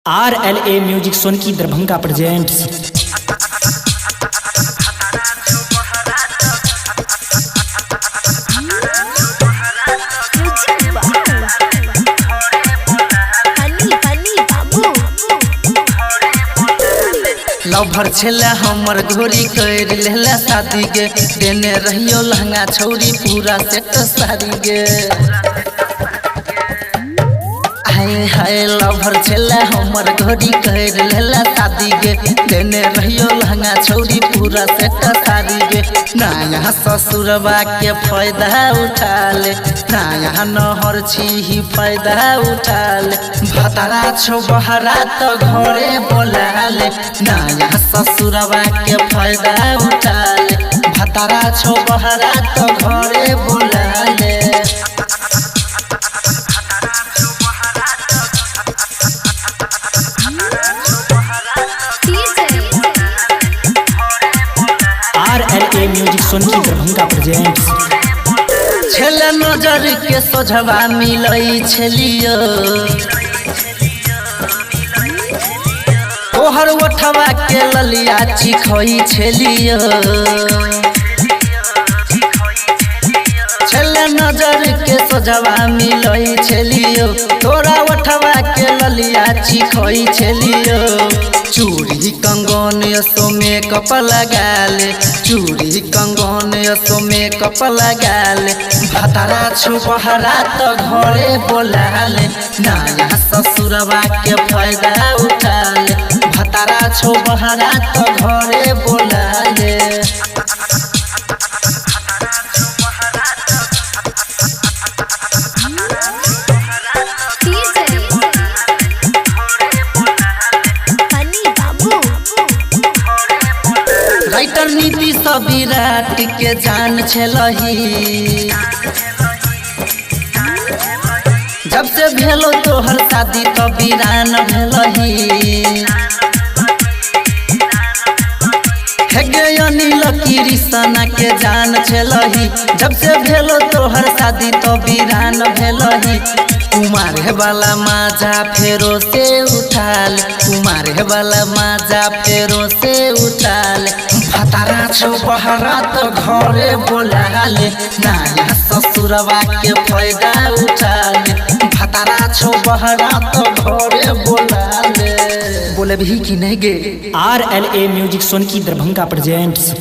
RLA music Sonki Darbhanga presents. Lover छेला हमर घोरी कर लेला शादी के, देने रहियो लहंगा छौरी पूरा सेट साड़ी के। हाय हाय लवर छेला हमर घोरी कर लेला शादी के, देने रहियो लहंगा छौरी पूरा सेट साड़ी के। ना यहाँ ससुरबा के फायदा उठा ले, ना यहाँ नहर छी फायदा उठा ले। भतारा छो बहरा तो घरे बोला ले, ना यहाँ ससुरबा के फायदा उठा ले। भतारा छो बहरा तो घरे बोला ले। RLA music Sonki Darbhanga presents. छेला नजर के सोझवा मिलई छलियो, तोहर ओठवा के ललिया चिखई छलियो। छेला नजर के सोझवा मिलई छलियो, तोरा ओठवा के ललिया चिखई छलियो। चूड़ी कंगन यसो मेकअप लगा ले, चूड़ी कंगन यसो मेकअप लगा ले। भतारा छो बहरा तो घरे बोला ले, ना यहाँ ससुरबा के फायदा उठा ले। भतारा छो बहरा तो घरे बोला ले। राइटर नीति सब विराट के जान छलही, जब से भेलो तोहर शादी तो वीरान भेलही। अनिल कृष्णा के जान छलही, जब से भेलो तोहर शादी तो वीरान भेलही। कुमार वाला माजा फेरो से उठा ले, कुमार वाला माजा फेरो से उठा ले। भतारा छो बहरा तो घरे बोला ले, ना यहाँ ससुरबा के फायदा उठा ले। भतारा छो बहरा तो घरे बोला ले। बोले भी कि नहीं गे। RLA music Sonki Darbhanga presents.